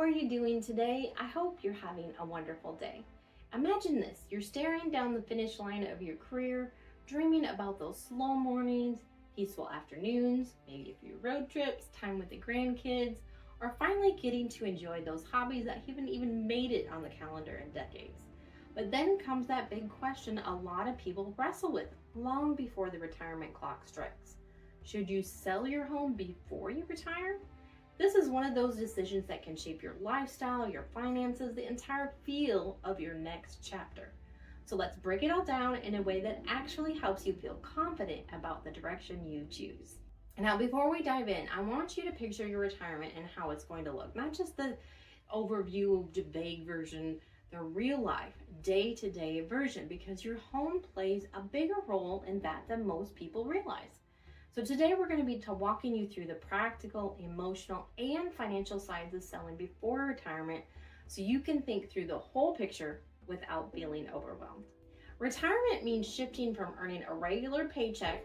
are you doing today? I hope you're having a wonderful day. Imagine this, you're staring down the finish line of your career, dreaming about those slow mornings, peaceful afternoons, maybe a few road trips, time with the grandkids, or finally getting to enjoy those hobbies that haven't even made it on the calendar in decades. But then comes that big question a lot of people wrestle with long before the retirement clock strikes. Should you sell your home before you retire? This is one of those decisions that can shape your lifestyle, your finances, the entire feel of your next chapter. So let's break it all down in a way that actually helps you feel confident about the direction you choose. Now, before we dive in, I want you to picture your retirement and how it's going to look. Not just the overview, the vague version, the real life, day-to-day version, because your home plays a bigger role in that than most people realize. So today we're going to be walking you through the practical, emotional, and financial sides of selling before retirement so you can think through the whole picture without feeling overwhelmed. Retirement means shifting from earning a regular paycheck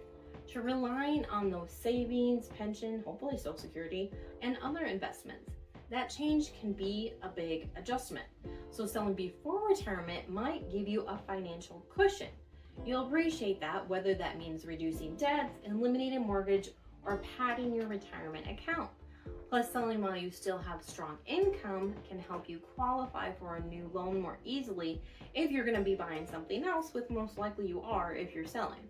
to relying on those savings, pension, hopefully Social Security, and other investments. That change can be a big adjustment. So selling before retirement might give you a financial cushion. You'll appreciate that, whether that means reducing debts, eliminating a mortgage, or padding your retirement account. Plus, selling while you still have strong income can help you qualify for a new loan more easily if you're going to be buying something else, which most likely you are if you're selling.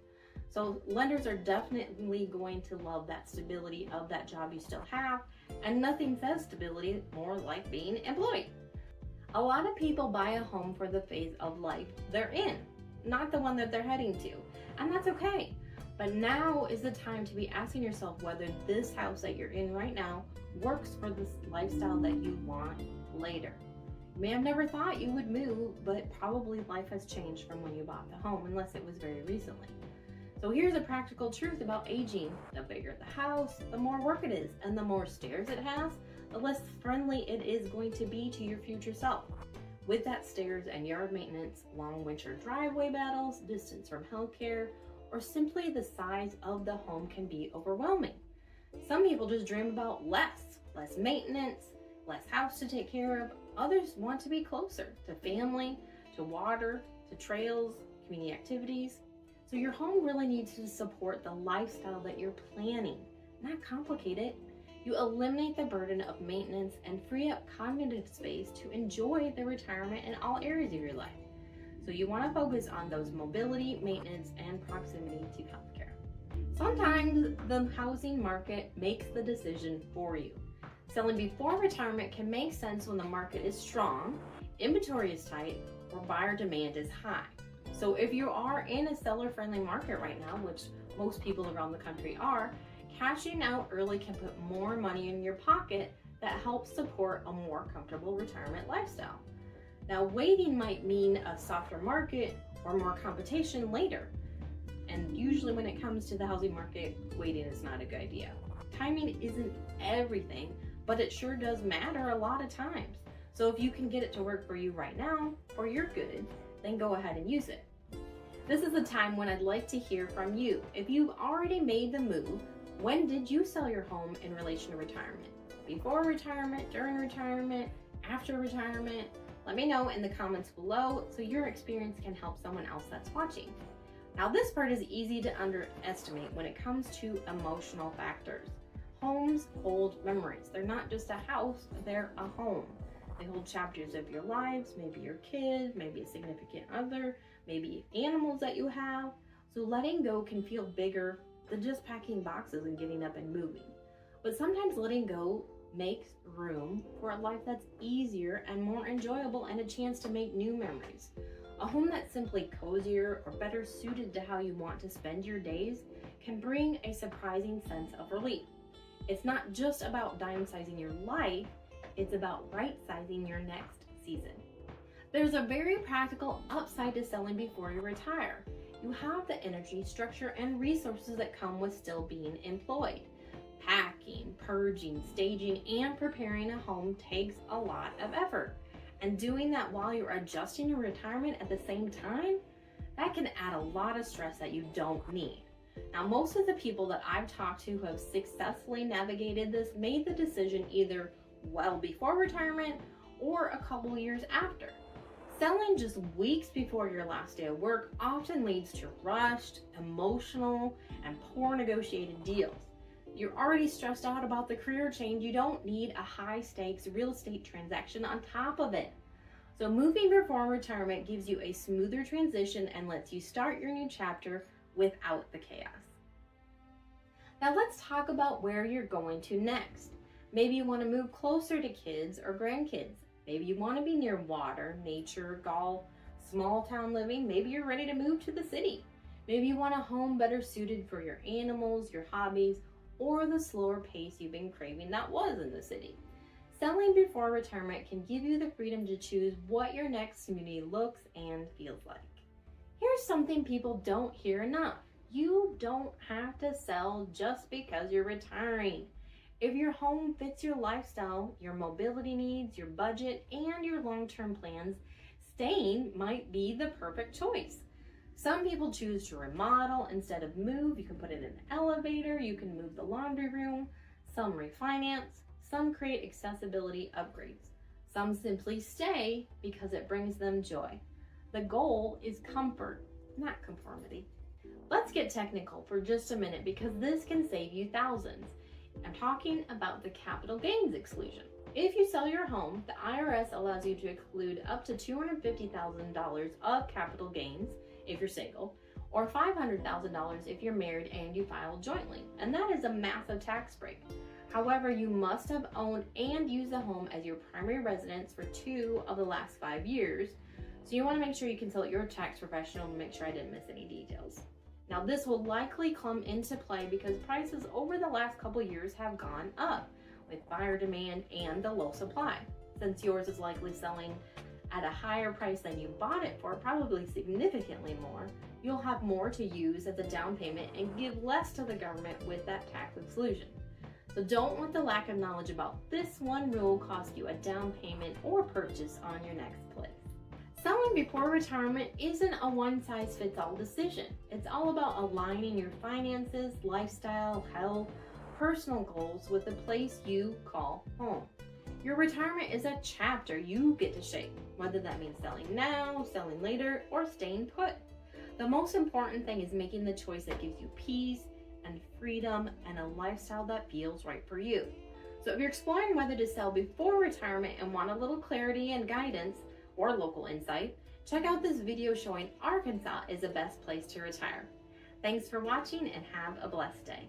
So lenders are definitely going to love that stability of that job you still have, and nothing says stability more like being employed. A lot of people buy a home for the phase of life they're in, not the one that they're heading to, and that's okay. But now is the time to be asking yourself whether this house that you're in right now works for this lifestyle that you want later. You may have never thought you would move, but probably life has changed from when you bought the home, unless it was very recently. So here's a practical truth about aging. The bigger the house, the more work it is, and the more stairs it has, the less friendly it is going to be to your future self. With that stairs and yard maintenance, long winter driveway battles, distance from healthcare, or simply the size of the home can be overwhelming. Some people just dream about less maintenance, less house to take care of. Others want to be closer to family, to water, to trails, community activities. So your home really needs to support the lifestyle that you're planning, not complicate it. You eliminate the burden of maintenance and free up cognitive space to enjoy the retirement in all areas of your life. So you want to focus on those mobility, maintenance, and proximity to healthcare. Sometimes the housing market makes the decision for you. Selling before retirement can make sense when the market is strong, inventory is tight, or buyer demand is high. So if you are in a seller-friendly market right now, which most people around the country are, cashing out early can put more money in your pocket that helps support a more comfortable retirement lifestyle. Now, waiting might mean a softer market or more competition later. And usually when it comes to the housing market, waiting is not a good idea. Timing isn't everything, but it sure does matter a lot of times. So if you can get it to work for you right now, or you're good, then go ahead and use it. This is a time when I'd like to hear from you. If you've already made the move, when did you sell your home in relation to retirement? Before retirement, during retirement, after retirement? Let me know in the comments below so your experience can help someone else that's watching. Now, this part is easy to underestimate when it comes to emotional factors. Homes hold memories. They're not just a house, they're a home. They hold chapters of your lives, maybe your kid, maybe a significant other, maybe animals that you have. So letting go can feel bigger than just packing boxes and getting up and moving. But sometimes letting go makes room for a life that's easier and more enjoyable and a chance to make new memories. A home that's simply cozier or better suited to how you want to spend your days can bring a surprising sense of relief. It's not just about downsizing your life, it's about right-sizing your next season. There's a very practical upside to selling before you retire. You have the energy, structure, and resources that come with still being employed. Packing, purging, staging, and preparing a home takes a lot of effort. And doing that while you're adjusting your retirement at the same time, that can add a lot of stress that you don't need. Now, most of the people that I've talked to who have successfully navigated this made the decision either well before retirement or a couple years after. Selling just weeks before your last day of work often leads to rushed, emotional, and poor negotiated deals. You're already stressed out about the career change. You don't need a high-stakes real estate transaction on top of it. So moving before retirement gives you a smoother transition and lets you start your new chapter without the chaos. Now let's talk about where you're going to next. Maybe you want to move closer to kids or grandkids. Maybe you want to be near water, nature, golf, small town living. Maybe you're ready to move to the city. Maybe you want a home better suited for your animals, your hobbies, or the slower pace you've been craving that was in the city. Selling before retirement can give you the freedom to choose what your next community looks and feels like. Here's something people don't hear enough. You don't have to sell just because you're retiring. If your home fits your lifestyle, your mobility needs, your budget, and your long-term plans, staying might be the perfect choice. Some people choose to remodel instead of move. You can put in an elevator, you can move the laundry room. Some refinance, some create accessibility upgrades. Some simply stay because it brings them joy. The goal is comfort, not conformity. Let's get technical for just a minute because this can save you thousands. I'm talking about the capital gains exclusion. If you sell your home, the IRS allows you to exclude up to $250,000 of capital gains if you're single, or $500,000 if you're married and you file jointly, and that is a massive tax break. However, you must have owned and used the home as your primary residence for 2 of the last 5 years, so you want to make sure you consult your tax professional to make sure I didn't miss any details. Now, this will likely come into play because prices over the last couple years have gone up with buyer demand and the low supply. Since yours is likely selling at a higher price than you bought it for, probably significantly more, you'll have more to use as a down payment and give less to the government with that tax exclusion. So don't let the lack of knowledge about this one rule cost you a down payment or purchase on your next place. Selling before retirement isn't a one-size-fits-all decision. It's all about aligning your finances, lifestyle, health, personal goals with the place you call home. Your retirement is a chapter you get to shape, whether that means selling now, selling later, or staying put. The most important thing is making the choice that gives you peace and freedom and a lifestyle that feels right for you. So if you're exploring whether to sell before retirement and want a little clarity and guidance or local insight, check out this video showing Arkansas is the best place to retire. Thanks for watching and have a blessed day.